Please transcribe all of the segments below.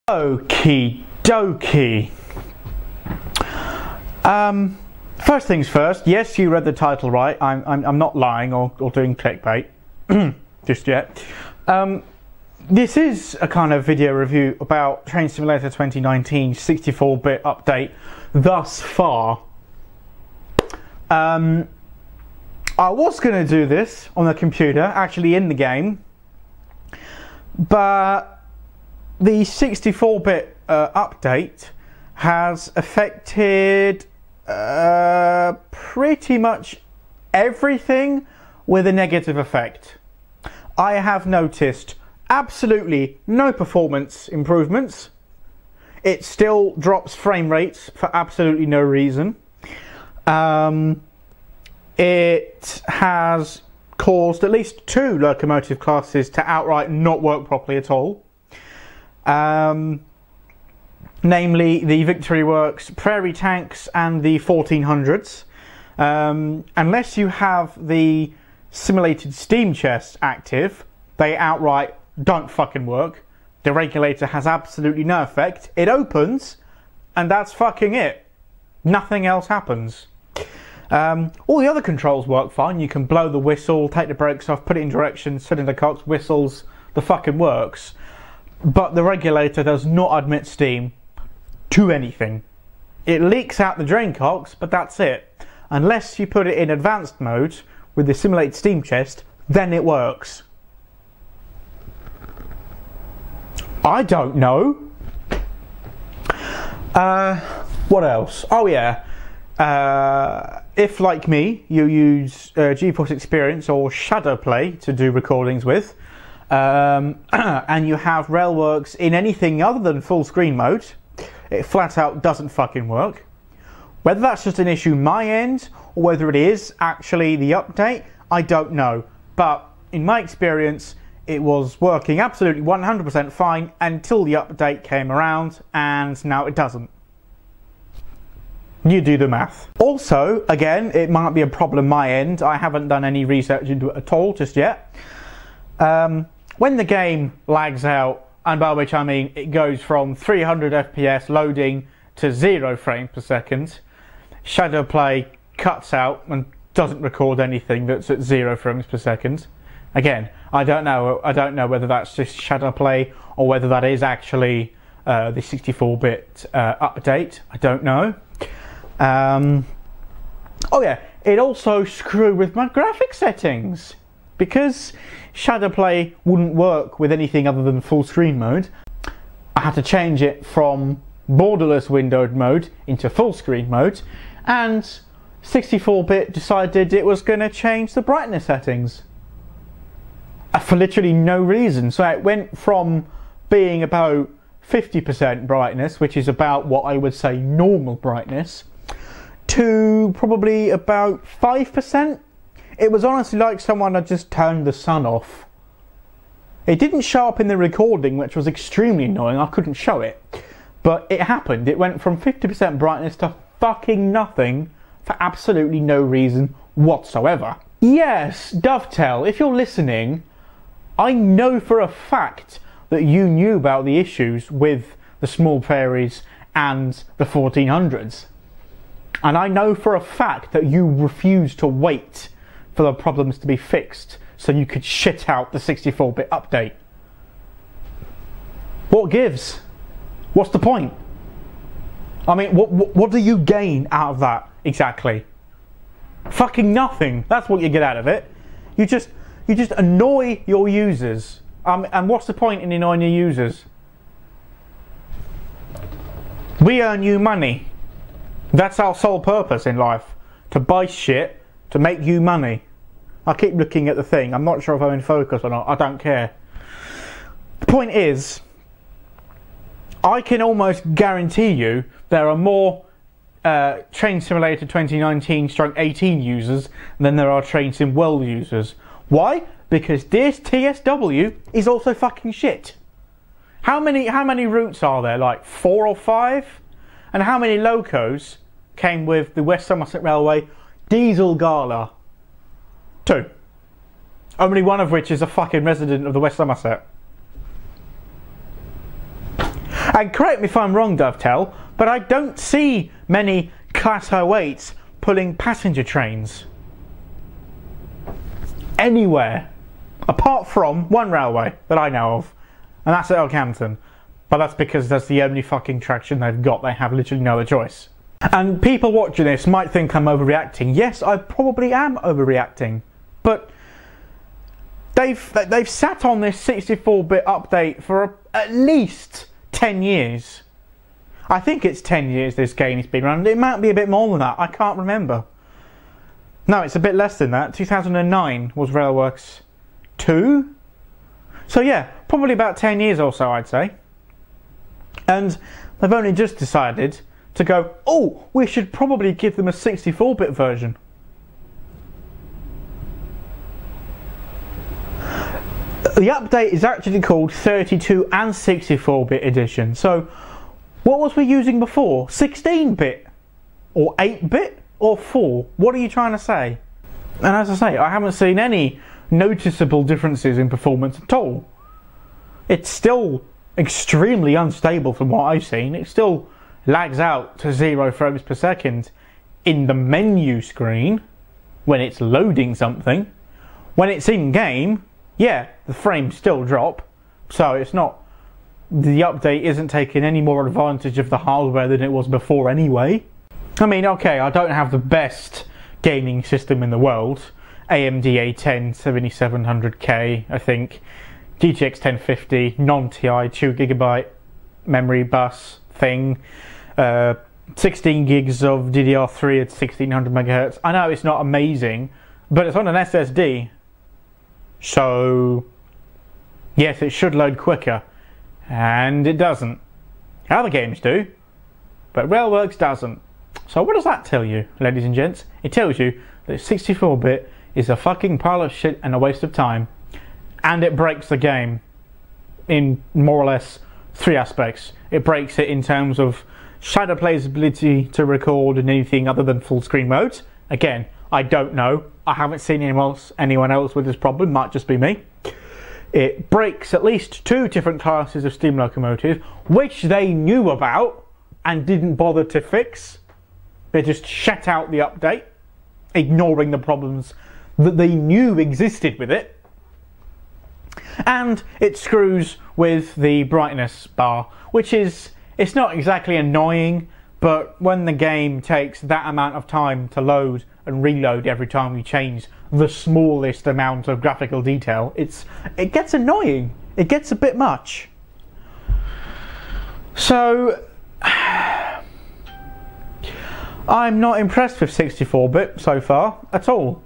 Okie dokie. First things first, yes, you read the title right. I'm not lying or doing clickbait just yet. This is a kind of video review about Train Simulator 2019 64-bit update thus far. I was going to do this on the computer, actually in the game, but the 64-bit update has affected pretty much everything with a negative effect. I have noticed absolutely no performance improvements. It still drops frame rates for absolutely no reason. It has caused at least 2 locomotive classes to outright not work properly at all. Namely the Railworks Prairie tanks and the 1400s. Unless you have the simulated steam chest active, they outright don't fucking work. The regulator has absolutely no effect. It opens and that's fucking it. Nothing else happens. All the other controls work fine. You can blow the whistle, take the brakes off, put it in direction, sit in the cocks, whistles, the fucking works. But the regulator does not admit steam to anything. It leaks out the drain cocks, but that's it. Unless you put it in advanced mode with the simulated steam chest, then it works. I don't know. What else? Oh yeah. If, like me, you use GeForce Experience or Shadowplay to do recordings with, and you have Railworks in anything other than full screen mode, it flat out doesn't fucking work. Whether that's just an issue my end, or whether it is actually the update, I don't know. But in my experience, it was working absolutely 100% fine until the update came around, and now it doesn't. You do the math. Also, again, it might be a problem my end. I haven't done any research into it at all just yet. When the game lags out, and by which I mean it goes from 300 FPS loading to 0 frames per second, Shadowplay cuts out and doesn't record anything that's at 0 frames per second. Again, I don't know whether that's just Shadowplay or whether that is actually the 64-bit update. I don't know. Oh yeah, it also screwed with my graphic settings. Because Shadowplay wouldn't work with anything other than full screen mode, I had to change it from borderless windowed mode into full screen mode, and 64-bit decided it was going to change the brightness settings. For literally no reason. So it went from being about 50% brightness, which is about what I would say normal brightness, to probably about 5%. It was honestly like someone had just turned the sun off. It didn't show up in the recording, which was extremely annoying. I couldn't show it. But it happened. It went from 50% brightness to fucking nothing for absolutely no reason whatsoever. Yes, Dovetail, if you're listening, I know for a fact that you knew about the issues with the small Praries and the 1400s. And I know for a fact that you refused to wait for the problems to be fixed so you could shit out the 64-bit update. What gives? What's the point? I mean, what do you gain out of that exactly? Fucking nothing. That's what you get out of it. You just annoy your users. And what's the point in annoying your users? We earn you money. That's our sole purpose in life. To buy shit, to make you money. I keep looking at the thing. I'm not sure if I'm in focus or not. I don't care. The point is, I can almost guarantee you there are more Train Simulator 2019/18 users than there are Train Sim World users. Why? Because this TSW is also fucking shit. How many routes are there? Like 4 or 5? And how many locos came with the West Somerset Railway Diesel Gala? 2. Only one of which is a fucking resident of the West Somerset. And correct me if I'm wrong, Dovetail, but I don't see many Class 08s pulling passenger trains anywhere, apart from one railway that I know of, and that's at Elkhampton. But that's because that's the only fucking traction they've got. They have literally no other choice. And people watching this might think I'm overreacting. Yes, I probably am overreacting, but they've sat on this 64-bit update for at least 10 years. I think it's 10 years this game has been around. It might be a bit more than that. I can't remember. No, it's a bit less than that. 2009 was Railworks 2. So yeah, probably about 10 years or so, I'd say. And they've only just decided to go, oh, we should probably give them a 64-bit version. The update is actually called 32 and 64-bit edition. So what was we using before? 16-bit? Or 8-bit? Or 4? What are you trying to say? And as I say, I haven't seen any noticeable differences in performance at all. It's still extremely unstable from what I've seen. It still lags out to 0 frames per second in the menu screen when it's loading something. When it's in game, yeah, the frames still drop. So it's not, the update isn't taking any more advantage of the hardware than it was before anyway. I mean, okay, I don't have the best gaming system in the world. AMD A10 7700K, I think. GTX 1050, non-TI, 2GB memory bus thing. 16 gigs of DDR3 at 1600 MHz. I know it's not amazing, but it's on an SSD. So, yes, it should load quicker. And it doesn't. Other games do, but Railworks doesn't. So what does that tell you, ladies and gents? It tells you that 64-bit is a fucking pile of shit and a waste of time. And it breaks the game in more or less 3 aspects. It breaks it in terms of Shadowplay's ability to record in anything other than full screen modes. Again, I don't know. I haven't seen anyone else with this problem. Might just be me. It breaks at least 2 different classes of steam locomotive, which they knew about and didn't bother to fix. They just shut out the update, ignoring the problems that they knew existed with it. And it screws with the brightness bar, which is, it's not exactly annoying, but when the game takes that amount of time to load and reload every time you change the smallest amount of graphical detail, it gets annoying. It gets a bit much. So I'm not impressed with 64-bit so far at all.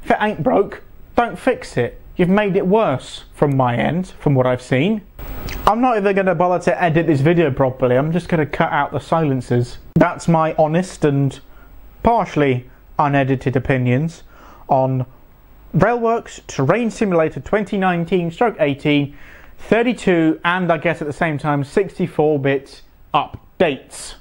If it ain't broke, don't fix it. You've made it worse from my end, from what I've seen. I'm not even going to bother to edit this video properly. I'm just going to cut out the silences. That's my honest and partially unedited opinions on Railworks Terrain Simulator 2019/18, 32 and I guess at the same time 64-bit updates.